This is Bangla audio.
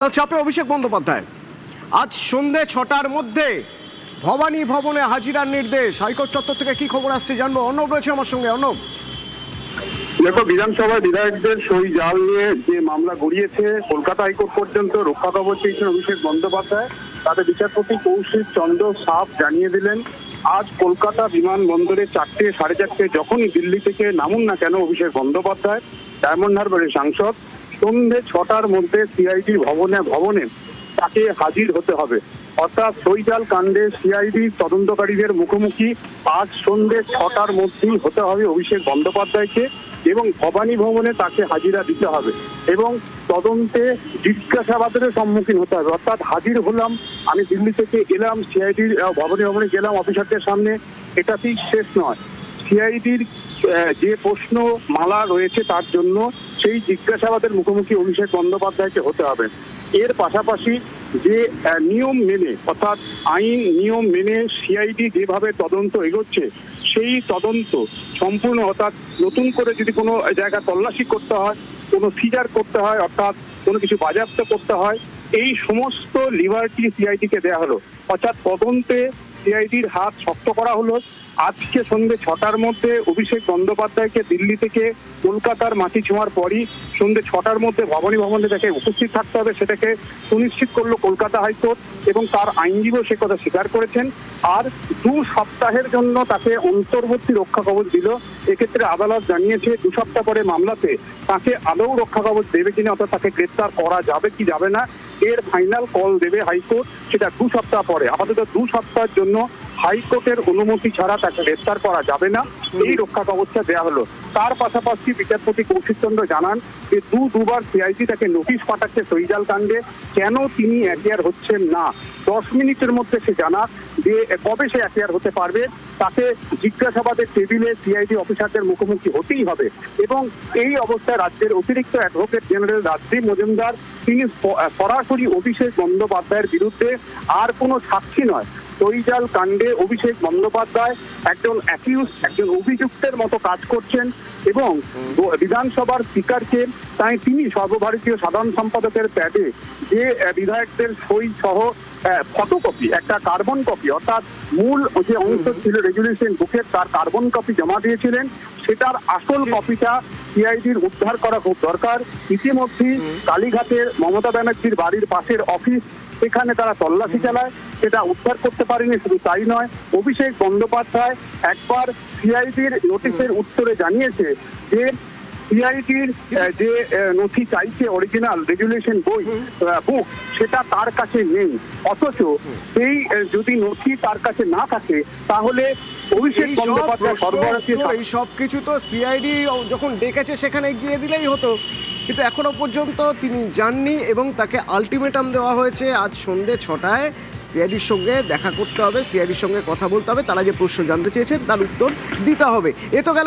চাপে অভিষেক বন্দ্যোপাধ্যায় আজ সন্ধ্যে 6টার মধ্যে ভবানী ভবনে হাজিরার নির্দেশ। হাইকোর্ট চত্বর থেকে কি খবর আসছে জানবো। অর্ণব রয়েছে আমার সঙ্গে। অর্ণব, দেখো, বিধানসভায় বিধায়কদের সই জাল নিয়ে যে মামলা গড়িয়েছে কলকাতা হাইকোর্ট পর্যন্ত রক্ষা কবচ চেয়েছেন অভিষেক বন্দ্যোপাধ্যায়। তাতে বিচারপতি কৌশিক চন্দ্র সাফ জানিয়ে দিলেন, আজ কলকাতা বিমানবন্দরে 4টে সাড়ে 4টে যখনই দিল্লি থেকে নামুন না কেন অভিষেক বন্দ্যোপাধ্যায়, ডায়মন্ড হারবারের সাংসদ, সন্ধ্যে 6টার মধ্যে সিআইডি ভবনে তাকে হাজির হতে হবে। অর্থাৎ সইজাল কাণ্ডে সিআইডি তদন্তকারীদের মুখোমুখি আজ সন্ধ্যে 6টার মধ্যেই হতে হবে অভিষেক বন্দ্যোপাধ্যায়কে, এবং ভবানী ভবনে তাকে হাজিরা দিতে হবে এবং তদন্তে জিজ্ঞাসাবাদের সম্মুখীন হতে হবে। অর্থাৎ হাজির হলাম, আমি দিল্লি থেকে এলাম, সিআইডির ভবানী ভবনে গেলাম অফিসারদের সামনে, এটাতেই শেষ নয়। সিআইডির যে প্রশ্ন মালা রয়েছে তার জন্য সেই জিজ্ঞাসাবাদের মুখোমুখি অভিষেক বন্দ্যোপাধ্যায়কে হতে হবে। এর পাশাপাশি যে নিয়ম মেনে, অর্থাৎ আইন নিয়ম মেনে সিআইডি যেভাবে তদন্ত এগোচ্ছে, সেই তদন্ত সম্পূর্ণ, অর্থাৎ নতুন করে যদি কোনো জায়গা তল্লাশি করতে হয়, কোনো সিজার করতে হয়, অর্থাৎ কোনো কিছু বাজেয়াপ্ত করতে হয়, এই সমস্ত লিবার্টি সিআইডিকে দেওয়া হলো। অর্থাৎ তদন্তে সিআইডির হাত শক্ত করা হলো। আজকে সন্ধ্যে 6টার মধ্যে অভিষেক বন্দ্যোপাধ্যায়কে দিল্লি থেকে কলকাতার মাটি ছোঁয়ার পরই সন্ধ্যে 6টার মধ্যে ভবানী ভবনে তাকে উপস্থিত থাকতে হবে, সেটাকে সুনিশ্চিত করলো কলকাতা হাইকোর্ট এবং তার আইনজীবী সে কথা স্বীকার করেছেন। আর 2 সপ্তাহের জন্য তাকে অন্তর্বর্তী রক্ষা কবচ দিল। এক্ষেত্রে আদালত জানিয়েছে 2 সপ্তাহ পরে মামলাতে তাকে আদৌ রক্ষা কবচ দেবে কিনা, অর্থাৎ তাকে গ্রেপ্তার করা যাবে কি যাবে না, এর ফাইনাল কল দেবে হাইকোর্ট, সেটা 2 সপ্তাহ পরে। আপাতত 2 সপ্তাহের জন্য হাইকোর্টের অনুমতি ছাড়া তাকে গ্রেফতার করা যাবে না, এই রক্ষা কবচটা দেওয়া হলো। তার পাশাপাশি বিচারপতি কৌশিক চন্দ্র জানান যে দুবার সিআইডি তাকে নোটিশ পাঠাচ্ছে সইজাল কাণ্ডে, কেন তিনি অ্যাপিয়ার হচ্ছেন না। 10 মিনিটের মধ্যে সে জানা যে কবে সে অ্যাপিয়ার হতে পারবে, তাকে জিজ্ঞাসাবাদের টেবিলে সিআইডি অফিসারদের মুখোমুখি হতেই হবে। এবং এই অবস্থায় রাজ্যের অতিরিক্ত অ্যাডভোকেট জেনারেল রাজদীপ মজুমদার তিনি সরাসরি অভিষেক বন্দ্যোপাধ্যায়ের বিরুদ্ধে আর কোনো সাক্ষী নয়, সইজাল কাণ্ডে অভিষেক বন্দ্যোপাধ্যায় একজন একজন অভিযুক্তের মতো কাজ করছেন এবং বিধানসভার স্পিকারকে তাই তিনি সর্বভারতীয় সাধারণ সম্পাদকের প্যাডে যে বিধায়কদের সই সহ ফটোকপি, একটা কার্বন কপি, অর্থাৎ মূল যে অংশ ছিল রেজুলেশন বুকের, তার কার্বন কপি জমা দিয়েছিলেন, সেটার আসল কপিটা সিআইডির উদ্ধার করা খুব দরকার। ইতিমধ্যেই কালীঘাটের মমতা ব্যানার্জির বাড়ির পাশের অফিস, সেখানে তারা তল্লাশি চালায়, সেটা উদ্ধার করতে পারেনি। শুধু তাই নয়, অভিষেক বন্দ্যোপাধ্যায় একবার সিআইডির নোটিশের উত্তরে জানিয়েছে যে সিআইডির যে নথি চাইছে অরিজিনাল রেগুলেশন বই বুক, সেটা তার কাছে নেই। অথচ সেই যদি নথি তার কাছে না থাকে তাহলে অভিষেক বন্দ্যোপাধ্যায় এই সব কিছু তো সিআইডি যখন ডেকেছে সেখানে গিয়ে দিলেই হতো, কিন্তু এখনো পর্যন্ত তিনি যাননি এবং তাকে আলটিমেটাম দেওয়া হয়েছে আজ সন্ধ্যে 6টায় সিআইডির সঙ্গে দেখা করতে হবে, সিআইডির সঙ্গে কথা বলতে হবে, তারা যে প্রশ্ন জানতে চেয়েছেন তার উত্তর দিতে হবে। এ তো গেল